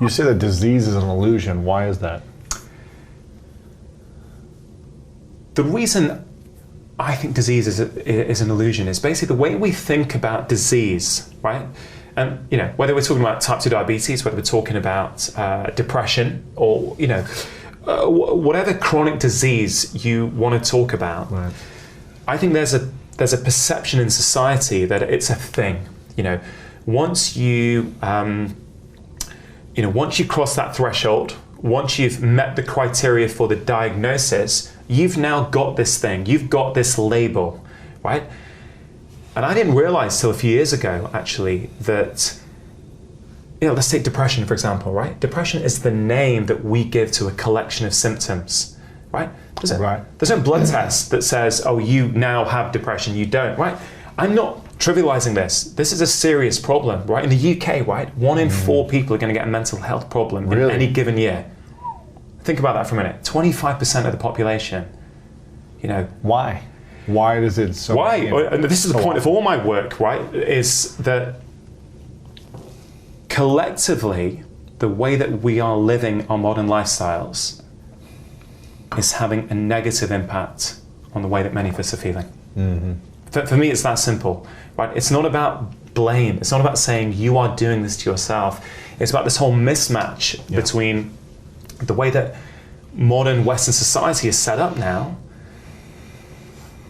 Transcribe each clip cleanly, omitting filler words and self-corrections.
You say that disease is an illusion. Why is that? The reason I think disease is an illusion is basically the way we think about disease, right? And whether we're talking about type 2 diabetes, whether we're talking about depression, or whatever chronic disease you want to talk about, right. I think there's a perception in society that it's a thing. Once you once you cross that threshold, once you've met the criteria for the diagnosis, you've now got this thing, you've got this label, right? And I didn't realize till a few years ago, actually, that, let's take depression, for example, right? Depression is the name that we give to a collection of symptoms, right? There's no blood test that says, oh, you now have depression, you don't, right? I'm not trivializing this. This is a serious problem, right? In the UK, right? 1 in 4 people are going to get a mental health problem in any given year. Think about that for a minute. 25% of the population, Why? Why does it so... Why? And this is the point of all my work, right? Is that collectively, the way that we are living our modern lifestyles is having a negative impact on the way that many of us are feeling. Mm-hmm. For me, it's that simple, right? It's not about blame. It's not about saying you are doing this to yourself. It's about this whole mismatch between the way that modern Western society is set up now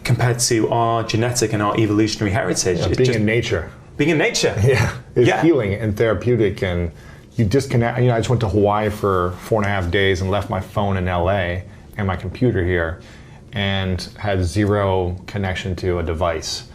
compared to our genetic and our evolutionary heritage. Being in nature. Being in nature. It's healing and therapeutic, and you disconnect. I just went to Hawaii for 4.5 days and left my phone in LA and my computer here and had zero connection to a device.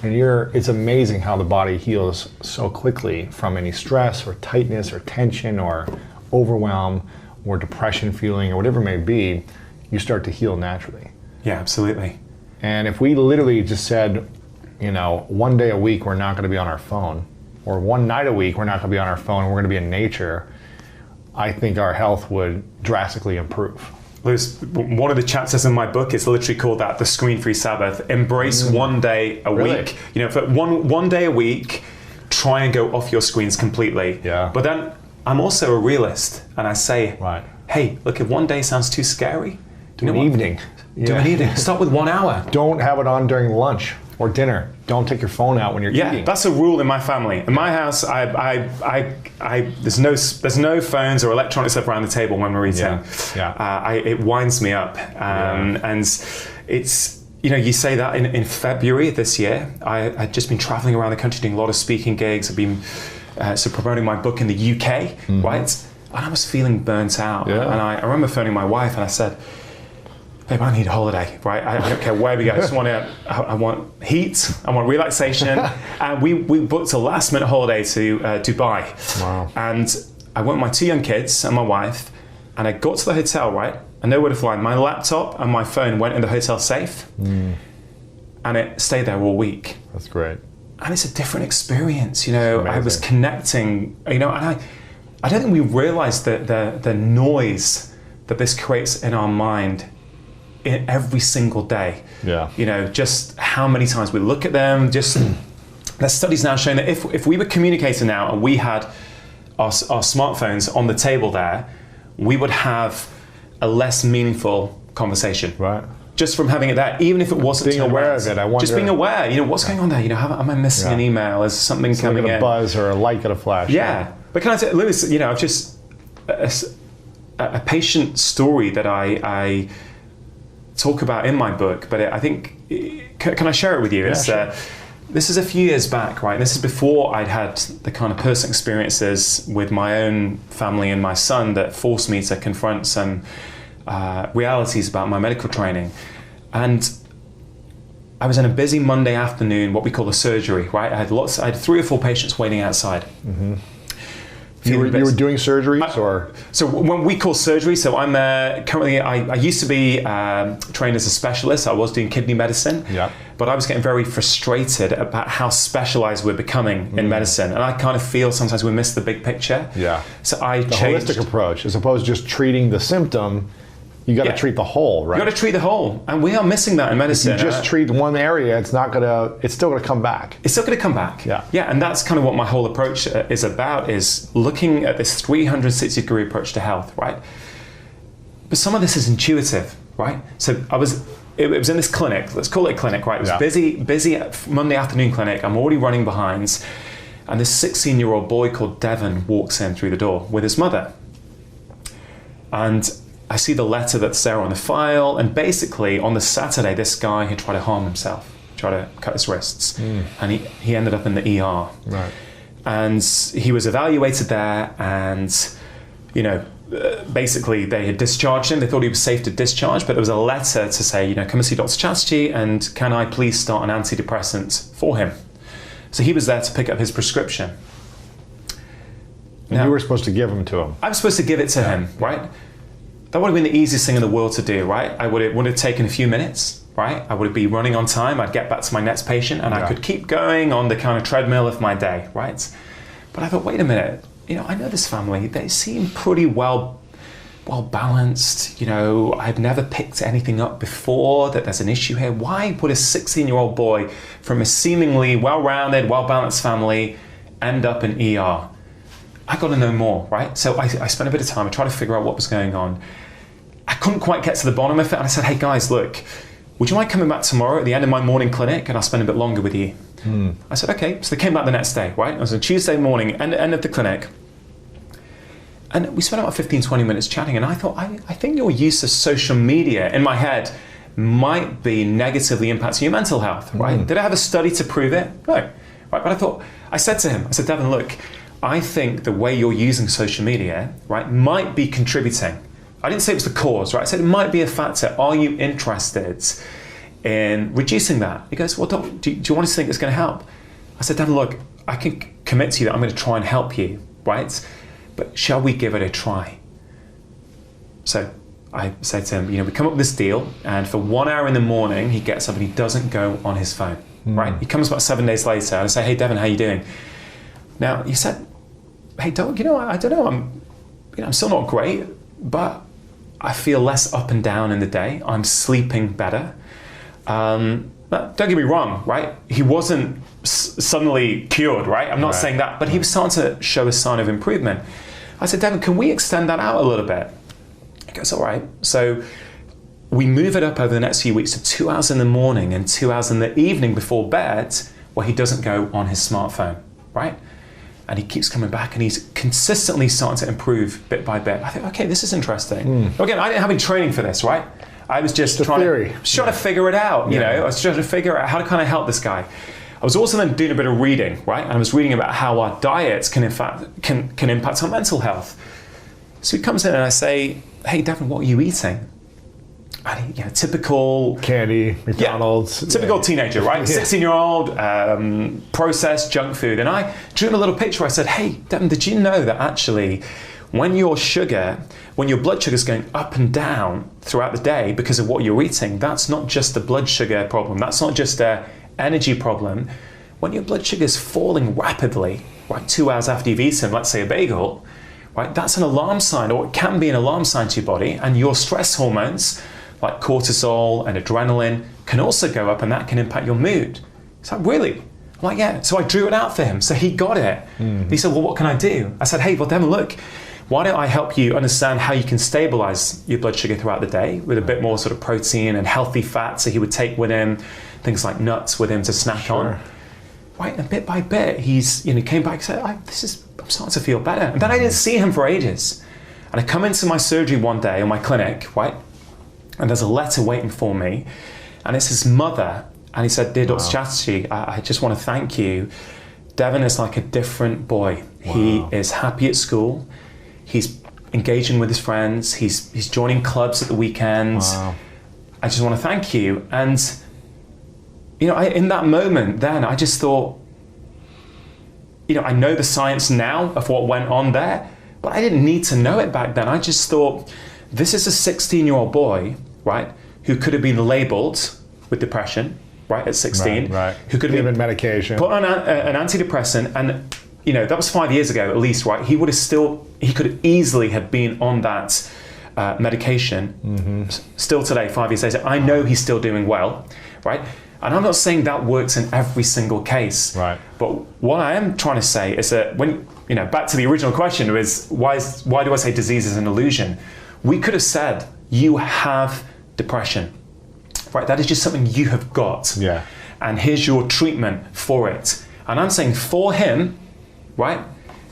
And it's amazing how the body heals so quickly from any stress or tightness or tension or overwhelm or depression feeling or whatever it may be. You start to heal naturally. Yeah, absolutely. And if we literally just said, 1 day a week we're not going to be on our phone, or one night a week we're not going to be on our phone and we're going to be in nature, I think our health would drastically improve. There's one of the chapters in my book is literally called that, the screen-free Sabbath. Embrace 1 day a week. For one day a week, try and go off your screens completely. Yeah. But then I'm also a realist, and I say, hey, look, if 1 day sounds too scary, do an evening. Do an evening. Start with 1 hour. Don't have it on during lunch or dinner. Don't take your phone out when you're eating. Yeah, that's a rule in my family. In my house, there's no phones or electronics stuff around the table when we're eating. It winds me up, and it's you say that in February this year, I'd just been traveling around the country doing a lot of speaking gigs. I've been promoting my book in the UK, right? And I was feeling burnt out, and I remember phoning my wife and I said, babe, I need a holiday, right? I don't care where we go. I want heat, I want relaxation. And we booked a last minute holiday to Dubai. Wow. And I went with my 2 young kids and my wife, and I got to the hotel, right? I know where to fly. My laptop and my phone went in the hotel safe, and it stayed there all week. That's great. And it's a different experience, I was connecting, and I don't think we realize the noise that this creates in our mind in every single day. Just how many times we look at them. There's studies now showing that if we were communicating now and we had our smartphones on the table there, we would have a less meaningful conversation. Right. Just from having it there, even if it wasn't being aware of it. I wonder. Just being aware. What's going on there? Am I missing an email? Is something coming in? A buzz or a light got a flash. Yeah. But can I say, Lewis? I've just a patient story that I talk about in my book, but I think, can I share it with you? Sure. This is a few years back, right? This is before I'd had the kind of personal experiences with my own family and my son that forced me to confront some realities about my medical training. And I was in a busy Monday afternoon, what we call a surgery, right? I had 3 or 4 patients waiting outside. Mm-hmm. You were doing surgeries, or? So when we call surgery, so I'm currently, I used to be trained as a specialist. I was doing kidney medicine, but I was getting very frustrated about how specialized we're becoming in medicine. And I kind of feel sometimes we miss the big picture. Yeah. So I changed. changed. The holistic approach, as opposed to just treating the symptom, You got to Yeah. treat the whole, right? You got to treat the whole, and we are missing that in medicine. If you just treat one area, it's still gonna come back. It's still going to come back. Yeah. And that's kind of what my whole approach is about, is looking at this 360-degree approach to health, right? But some of this is intuitive, right? So it was in this clinic, let's call it a clinic, right? It was busy Monday afternoon clinic. I'm already running behind. And this 16-year-old boy called Devon walks in through the door with his mother. And I see the letter that's there on the file. And basically on the Saturday, this guy had tried to harm himself, tried to cut his wrists. And he ended up in the ER. Right. And he was evaluated there, and, basically they had discharged him. They thought he was safe to discharge, but there was a letter to say, come and see Dr. Chatterjee, and can I please start an antidepressant for him? So he was there to pick up his prescription. And you were supposed to give them to him. I was supposed to give it to him, right? That would have been the easiest thing in the world to do, right? It would have taken a few minutes, right? I would be running on time. I'd get back to my next patient, and I could keep going on the kind of treadmill of my day, right? But I thought, wait a minute. I know this family. They seem pretty well balanced. I've never picked anything up before that there's an issue here. Why would a 16-year-old boy from a seemingly well-rounded, well-balanced family end up in ER? I got to know more, right? So I spent a bit of time. I tried to figure out what was going on. I couldn't quite get to the bottom of it. And I said, hey guys, look, would you mind coming back tomorrow at the end of my morning clinic, and I'll spend a bit longer with you? I said, okay. So they came back the next day, right? It was a Tuesday morning, end of the clinic. And we spent about 15, 20 minutes chatting. And I thought, I think your use of social media, in my head, might be negatively impacting your mental health, right? Did I have a study to prove it? No. Right? But I said to him, Devon, look, I think the way you're using social media, right, might be contributing. I didn't say it was the cause, right? I said it might be a factor. Are you interested in reducing that? He goes, well, Doc, do you want to think it's going to help? I said, Devon, look, I can commit to you that I'm going to try and help you, right? But shall we give it a try? So I said to him, we come up with this deal, and for 1 hour in the morning, he gets up and he doesn't go on his phone, right? He comes about 7 days later, and I say, hey, Devon, how you doing? Now, he said, hey, Doc, I don't know, I'm still not great, but I feel less up and down in the day. I'm sleeping better. But don't get me wrong, right? He wasn't suddenly cured, right? I'm not saying that, but he was starting to show a sign of improvement. I said, Devon, can we extend that out a little bit? He goes, all right. So we move it up over the next few weeks to 2 hours in the morning and 2 hours in the evening before bed, where he doesn't go on his smartphone, right? And he keeps coming back, and he's consistently starting to improve bit by bit. I think, okay, this is interesting. Again, I didn't have any training for this, right? I was just trying to figure it out, I was trying to figure out how to kind of help this guy. I was also then doing a bit of reading, right? And I was reading about how our diets can impact our mental health. So he comes in and I say, hey, Devon, what are you eating? And he, typical candy, McDonald's. Typical teenager, right? 16-year-old, processed junk food. And I drew him a little picture. I said, hey, Devon, did you know that actually when your blood sugar is going up and down throughout the day because of what you're eating, that's not just a blood sugar problem. That's not just a energy problem. When your blood sugar is falling rapidly, right, 2 hours after you've eaten, let's say a bagel, right, that's an alarm sign, or it can be an alarm sign to your body, and your stress hormones, like cortisol and adrenaline, can also go up, and that can impact your mood. He's like, really? I'm like, yeah. So I drew it out for him, so he got it. He said, well, what can I do? I said, hey, well, Devon, look, why don't I help you understand how you can stabilize your blood sugar throughout the day with a bit more sort of protein and healthy fat, so he would take with him things like nuts with him to snack on. Right, and bit by bit, he's came back and said, I'm starting to feel better. And then I didn't see him for ages. And I come into my surgery one day in my clinic, right, and there's a letter waiting for me, and it's his mother, and he said, dear Dr. Chatterjee, I just want to thank you. Devon is like a different boy. He is happy at school. He's engaging with his friends. He's joining clubs at the weekends. I just want to thank you. And in that moment then, I just thought, I know the science now of what went on there, but I didn't need to know it back then. I just thought, this is a 16-year-old boy, right, who could have been labeled with depression, right, at 16. Right. Who could have given medication. Put on an antidepressant, and that was 5 years ago at least, right? He could easily have been on that medication, still today, 5 years later, I know he's still doing well, right? And I'm not saying that works in every single case. Right. But what I am trying to say is that when, back to the original question was, why do I say disease is an illusion? We could have said, you have depression, right? That is just something you have got. Yeah. And here's your treatment for it. And I'm saying for him, right,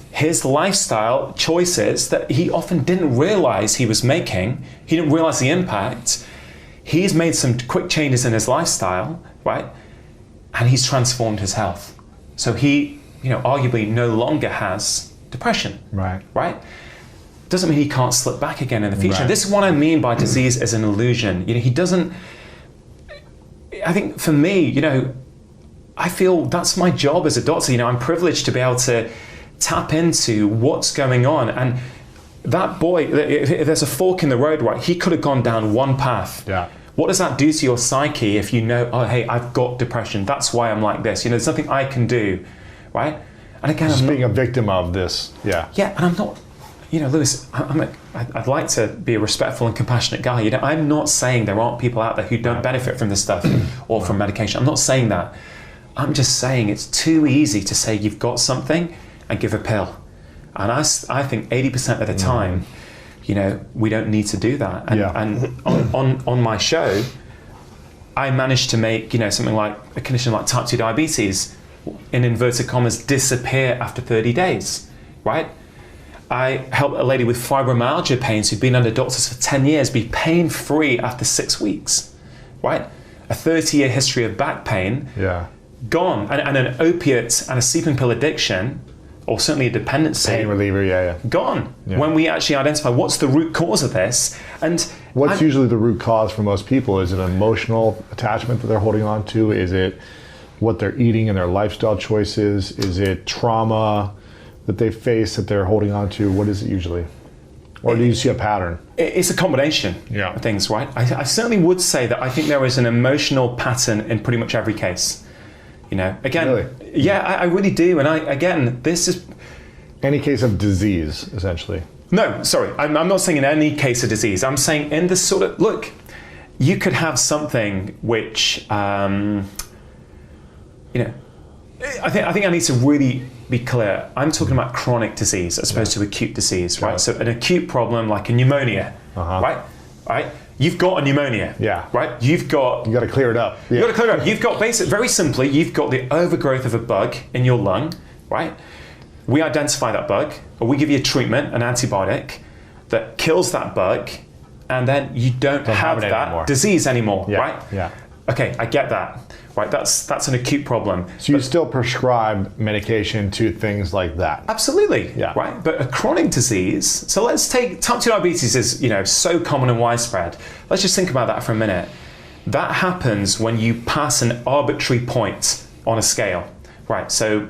his lifestyle choices that he often didn't realize he was making, he didn't realize the impact, he's made some quick changes in his lifestyle, right? And he's transformed his health. So he, arguably no longer has depression. Right. Right? Doesn't mean he can't slip back again in the future. Right. This is what I mean by disease as an illusion. He doesn't, I think for me, I feel that's my job as a doctor. I'm privileged to be able to tap into what's going on. And that boy, if there's a fork in the road, right, he could have gone down one path. Yeah. What does that do to your psyche if you know, oh, hey, I've got depression. That's why I'm like this. There's nothing I can do, right? And again, Just being a victim of this. Yeah. Yeah, and I'm not, Lewis, I'd like to be a respectful and compassionate guy. I'm not saying there aren't people out there who don't benefit from this stuff or from medication. I'm not saying that. I'm just saying it's too easy to say you've got something and give a pill. And I think 80% of the time, we don't need to do that. And, and on my show, I managed to make, something like a condition like type 2 diabetes, in inverted commas, disappear after 30 days, right? I helped a lady with fibromyalgia pains who'd been under doctors for 10 years be pain-free after 6 weeks, right? A 30-year history of back pain, gone. And an opiate and a sleeping pill addiction, or certainly a dependency. Pain reliever, gone. Yeah. When we actually identify what's the root cause of this. And what's usually the root cause for most people? Is it an emotional attachment that they're holding on to? Is it what they're eating and their lifestyle choices? Is it trauma that they face that they're holding on to? What is it usually? Or do you see a pattern? It's a combination of things, right? I certainly would say that I think there is an emotional pattern in pretty much every case. Again, really? Yeah, I really do. And this is... Any case of disease, essentially. No, sorry. I'm not saying in any case of disease. I'm saying in this sort of... Look, you could have something which... I think I need to really be clear. I'm talking about chronic disease as opposed to acute disease, right? So an acute problem like a pneumonia, right? You've got a pneumonia, right? You got to clear it up. You got to clear it up. You've got very simply, you've got the overgrowth of a bug in your lung, right? We identify that bug, or we give you a treatment, an antibiotic that kills that bug, and then you don't have that disease anymore, right? Yeah. Okay, I get that. Right, that's an acute problem. So you still prescribe medication to things like that? Absolutely, right? But a chronic disease, so let's take type 2 diabetes is, so common and widespread. Let's just think about that for a minute. That happens when you pass an arbitrary point on a scale, right? So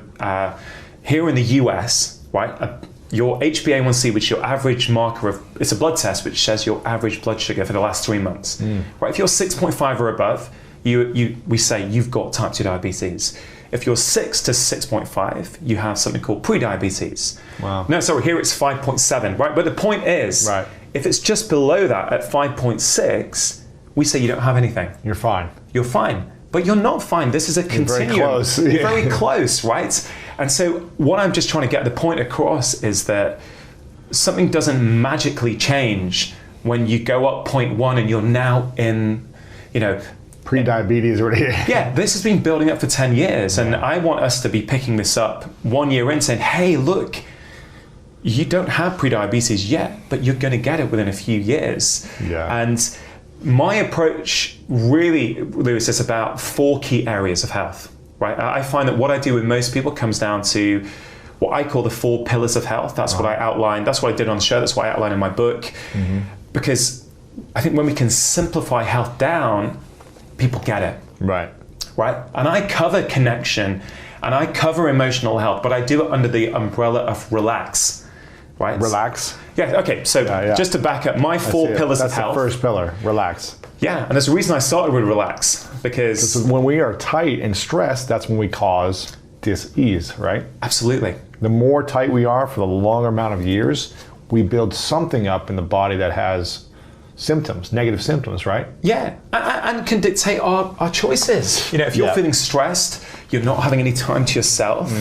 here in the US, right, your HbA1c, which is your average marker of, it's a blood test which says your average blood sugar for the last 3 months. Right, if you're 6.5 or above, we say you've got type 2 diabetes. If you're 6 to 6.5, you have something called pre-diabetes. Wow. No, sorry, here it's 5.7, right? But the point is, if it's just below that at 5.6, we say you don't have anything. You're fine. You're fine. But you're not fine. This is a continuum. Very close. You're very close, right? And so what I'm just trying to get the point across is that something doesn't magically change when you go up 0.1 and you're now in, pre-diabetes or yeah, this has been building up for 10 years. And I want us to be picking this up 1 year in saying, hey, look, you don't have pre-diabetes yet, but you're going to get it within a few years. And my approach really, Lewis, is about 4 key areas of health, right? I find that what I do with most people comes down to what I call the 4 pillars of health. That's what I outlined. That's what I did on the show. That's what I outlined in my book. Because I think when we can simplify health down, people get it. Right. And I cover connection and I cover emotional health, but I do it under the umbrella of relax. Right? Relax? Yeah, okay. So just to back up, my 4 pillars of health. That's the first pillar, relax. Yeah, and there's a reason I started with relax, because when we are tight and stressed, that's when we cause dis-ease, right? Absolutely. The more tight we are for the longer amount of years, we build something up in the body that has symptoms, negative symptoms, right? Yeah, and can dictate our choices. You know, if you're feeling stressed, you're not having any time to yourself,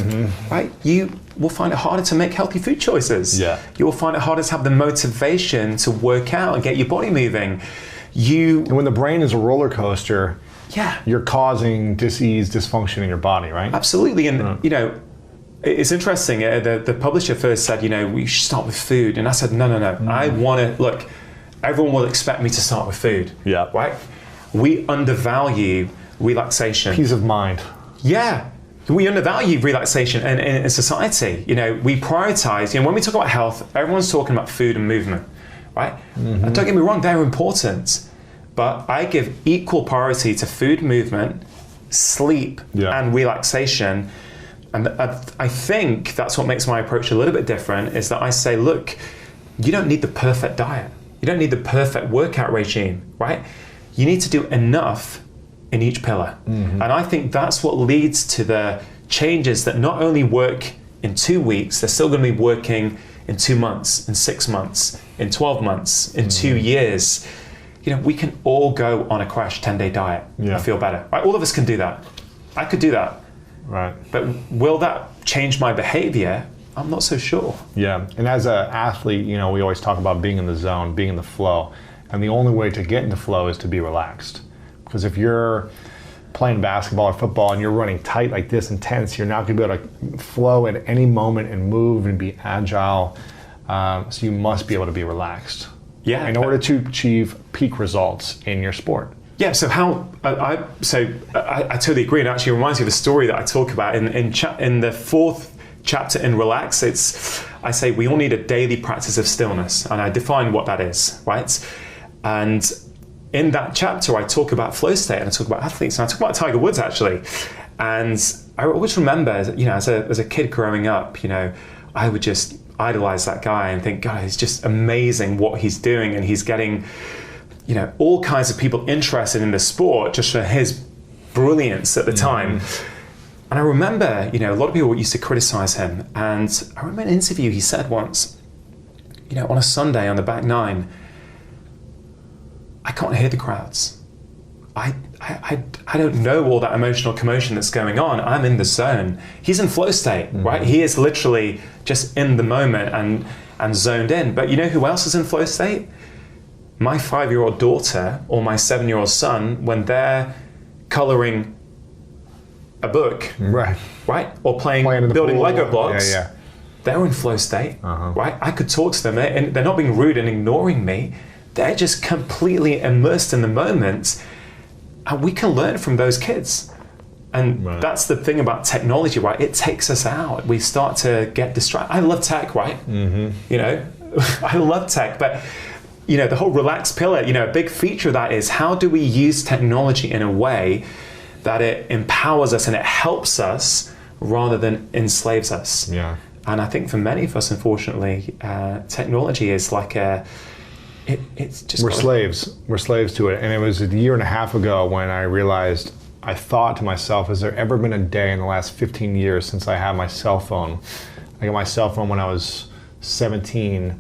right? You will find it harder to make healthy food choices. Yeah. You will find it harder to have the motivation to work out and get your body moving. And when the brain is a roller coaster, Yeah. you're causing disease, dysfunction in your body, right? Absolutely, and you know, it's interesting. The publisher first said, you know, we should start with food, and I said, no. I want to look. Everyone will expect me to start with food. Yeah. Right. We undervalue relaxation. Peace of mind. Yeah. We undervalue relaxation in society. You know, we prioritize. You know, when we talk about health, everyone's talking about food and movement, right? And don't get me wrong, they're important, but I give equal priority to food, movement, sleep, and relaxation. And I think that's what makes my approach a little bit different, is that I say, look, you don't need the perfect diet. You don't need the perfect workout regime, right? You need to do enough in each pillar. And I think that's what leads to the changes that not only work in 2 weeks, they're still going to be working in 2 months, in 6 months, in 12 months, in 2 years. You know, we can all go on a crash 10-day diet and feel better. Right? All of us can do that. I could do that. Right. But will that change my behavior? I'm not so sure. Yeah, and as an athlete, you know, we always talk about being in the zone, being in the flow. And the only way to get into flow is to be relaxed. Because if you're playing basketball or football and you're running tight like this, intense, you're not going to be able to flow at any moment and move and be agile. So you must be able to be relaxed. Yeah. In order to achieve peak results in your sport. Yeah, so I totally agree, and actually reminds me of a story that I talk about in the 4th chapter in Relax. I say we all need a daily practice of stillness, and I define what that is, right? And in that chapter, I talk about flow state, and I talk about athletes, and I talk about Tiger Woods actually. And I always remember, you know, as a kid growing up, you know, I would just idolize that guy and think, God, it's just amazing what he's doing, and he's getting, you know, all kinds of people interested in the sport just for his brilliance at the time. And I remember, you know, a lot of people used to criticize him. And I remember in an interview he said once, you know, on a Sunday on the back nine, I can't hear the crowds. I don't know all that emotional commotion that's going on. I'm in the zone. He's in flow state, right? He is literally just in the moment and zoned in. But you know who else is in flow state? My 5-year-old daughter or my 7-year-old son, when they're coloring a book, right, or playing building Lego blocks, they're in flow state, right? I could talk to them, and they're not being rude and ignoring me. They're just completely immersed in the moment, and we can learn from those kids. And that's the thing about technology, right? It takes us out. We start to get distracted. I love tech, right? You know, I love tech, but you know, the whole relax pillar, you know, a big feature of that is how do we use technology in a way that it empowers us and it helps us rather than enslaves us. Yeah. And I think for many of us, unfortunately, technology is like it's just... We're slaves. We're slaves to it. And it was a year and a half ago when I realized, I thought to myself, has there ever been a day in the last 15 years since I had my cell phone? I got my cell phone when I was 17,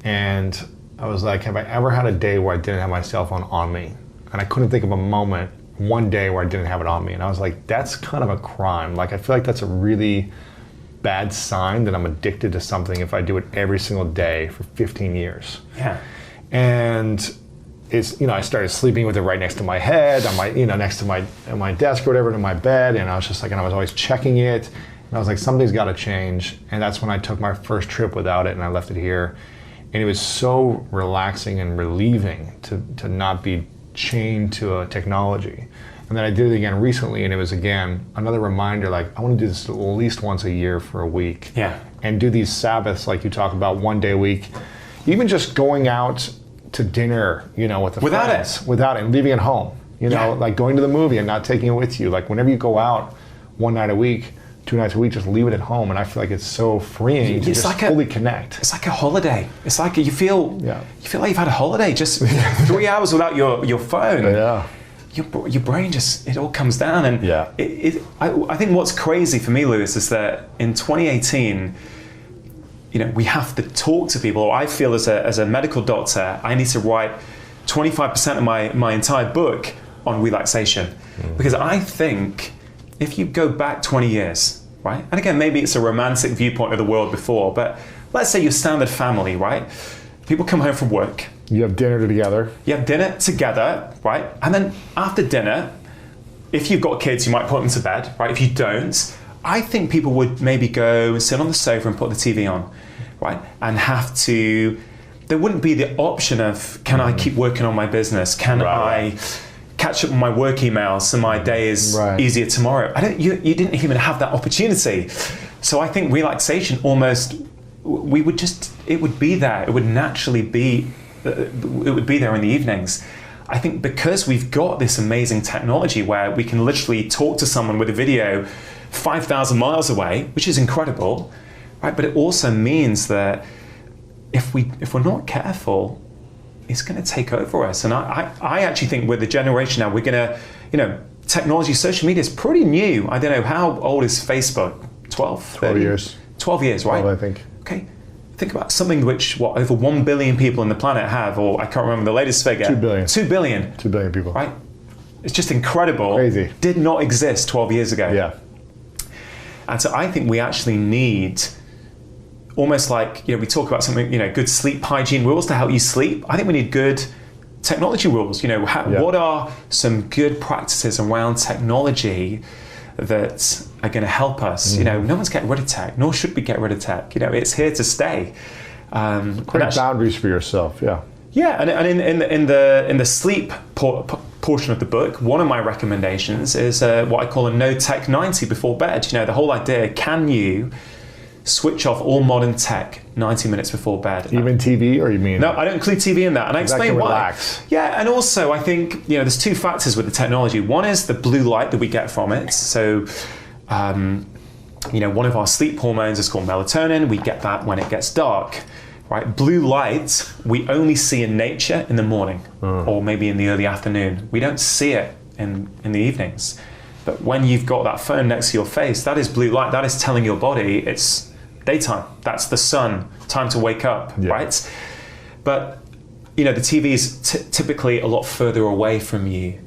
and I was like, have I ever had a day where I didn't have my cell phone on me? And I couldn't think of a moment, one day where I didn't have it on me. And I was like, that's kind of a crime. Like, I feel like that's a really bad sign that I'm addicted to something if I do it every single day for 15 years. Yeah. And it's, you know, I started sleeping with it right next to my head, on my, you know, next to my desk or whatever, to my bed. And I was just like, and I was always checking it. And I was like, something's got to change. And that's when I took my first trip without it, and I left it here. And it was so relaxing and relieving to not be chained to a technology. And then I did it again recently, and it was again another reminder, like, I want to do this at least once a year for a week. Yeah. And do these Sabbaths like you talk about, 1 day a week. Even just going out to dinner, you know, with the friends. Without it, and leaving it home. You know, like going to the movie and not taking it with you. Like whenever you go out 1 night a week, 2 nights a week, just leave it at home. And I feel like it's so freeing to just like fully connect. It's like a holiday. It's like you feel like you've had a holiday, just 3 hours without your phone. Yeah. Your brain just, it all comes down. And I think what's crazy for me, Lewis, is that in 2018, you know, we have to talk to people. I feel as a medical doctor, I need to write 25% of my entire book on relaxation. Because I think if you go back 20 years, right? And again, maybe it's a romantic viewpoint of the world before, but let's say your standard family, right? People come home from work. You have dinner together. You have dinner together, right? And then after dinner, if you've got kids, you might put them to bed, right? If you don't, I think people would maybe go and sit on the sofa and put the TV on, right? And there wouldn't be the option of, can I keep working on my business? Can I catch up on my work emails so my day is easier tomorrow? You didn't even have that opportunity. So I think relaxation almost, it would be there. It would naturally be, it would be there in the evenings. I think because we've got this amazing technology where we can literally talk to someone with a video 5,000 miles away, which is incredible, right? But it also means that if we're not careful, it's going to take over us. And I actually think with the generation now, we're going to, technology, social media is pretty new. I don't know, how old is Facebook? 12 years. 12 years, right? 12, I think. Okay. Think about something which, over 1 billion people on the planet have, or I can't remember the latest figure. 2 billion. 2 billion. 2 billion people. Right? It's just incredible. Crazy. Did not exist 12 years ago. Yeah. And so I think we actually need, almost like, we talk about something, good sleep hygiene rules to help you sleep. I think we need good technology rules. What are some good practices around technology that are going to help us? No one's getting rid of tech, nor should we get rid of tech. It's here to stay. Create boundaries for yourself. Yeah. Yeah, and in the sleep portion of the book, one of my recommendations is what I call a no tech 90 before bed. The whole idea: can you switch off all modern tech 90 minutes before bed? Even TV, or you mean? No, I don't include TV in that, and I explain why. Relax. Yeah, and also I think there's two factors with the technology. One is the blue light that we get from it. So, one of our sleep hormones is called melatonin. We get that when it gets dark. Right, blue light we only see in nature in the morning, or maybe in the early afternoon. We don't see it in the evenings. But when you've got that phone next to your face, that is blue light. That is telling your body it's daytime. That's the sun. Time to wake up, right? But the TV is typically a lot further away from you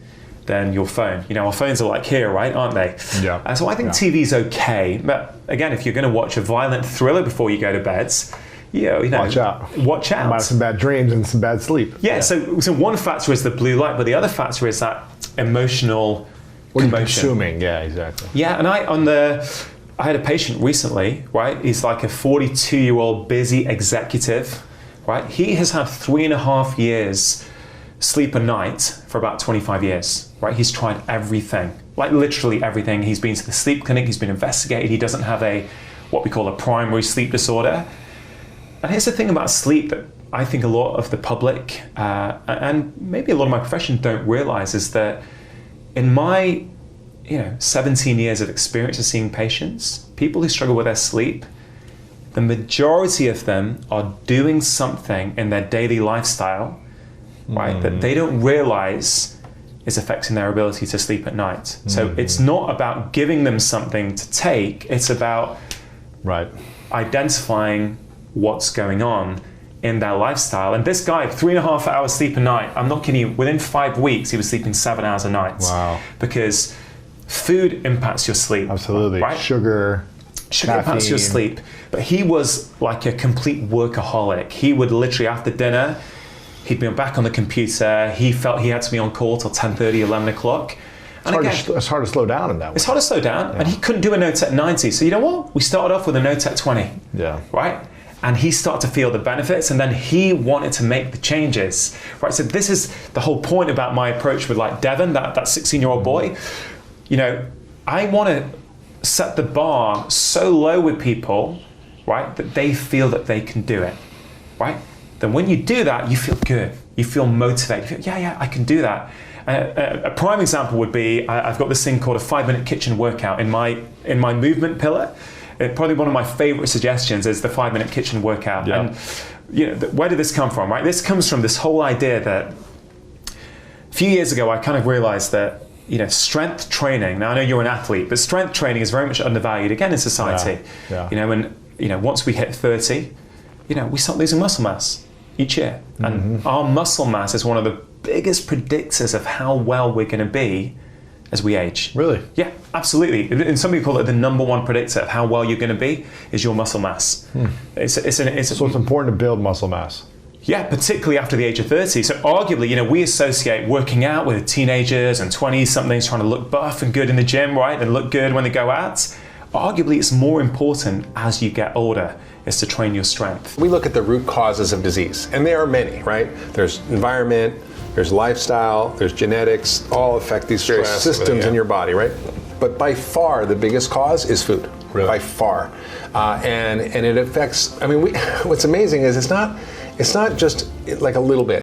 than your phone. Our phones are like here, right? Aren't they? Yeah. And so I think TV's okay. But again, if you're going to watch a violent thriller before you go to bed, watch out. Watch out. You might have some bad dreams and some bad sleep. Yeah. So one factor is the blue light, but the other factor is that emotional commotion. Consuming. Yeah, exactly. Yeah, and I had a patient recently, right? He's like a 42-year-old busy executive, right? He has had 3.5 years sleep a night for about 25 years, right? He's tried everything, like literally everything. He's been to the sleep clinic. He's been investigated. He doesn't have what we call a primary sleep disorder. And here's the thing about sleep that I think a lot of the public and maybe a lot of my profession don't realize is that in my 17 years of experience of seeing patients, people who struggle with their sleep, the majority of them are doing something in their daily lifestyle, right, that they don't realize is affecting their ability to sleep at night. So it's not about giving them something to take, it's about identifying what's going on in their lifestyle. And this guy, 3.5 hours sleep a night, I'm not kidding you, within 5 weeks he was sleeping 7 hours a night. Wow. Because food impacts your sleep. Absolutely. Right? Sugar impacts your sleep. But he was like a complete workaholic. He would literally, after dinner, he'd be back on the computer. He felt he had to be on call till 10:30, 11 o'clock. It's hard to slow down in that way. It's hard to slow down, and he couldn't do a no-tech 90. So you know what? We started off with a no-tech 20. Yeah. Right? And he started to feel the benefits, and then he wanted to make the changes. Right? So this is the whole point about my approach with like Devon, that 16-year-old boy. I want to set the bar so low with people, right, that they feel that they can do it. Right? Then when you do that, you feel good. You feel motivated. You feel, yeah, I can do that. A prime example would be I've got this thing called a 5-minute kitchen workout in my movement pillar. Probably one of my favorite suggestions is the 5-minute kitchen workout. Yeah. And where did this come from? Right, this comes from this whole idea that a few years ago I kind of realized that strength training. Now I know you're an athlete, but strength training is very much undervalued again in society. Yeah. And once we hit 30, we start losing muscle mass each year, and our muscle mass is one of the biggest predictors of how well we're going to be as we age. Really? Yeah, absolutely. And some people call it the number one predictor of how well you're going to be is your muscle mass. So it's important to build muscle mass. Yeah, particularly after the age of 30. So arguably, we associate working out with teenagers and 20-somethings trying to look buff and good in the gym, right? And look good when they go out. Arguably, it's more important as you get older is to train your strength. We look at the root causes of disease, and there are many, right? There's environment, there's lifestyle, there's genetics, all affect these various systems in your body, right? But by far, the biggest cause is food, by far. And it affects, what's amazing is it's not just like a little bit.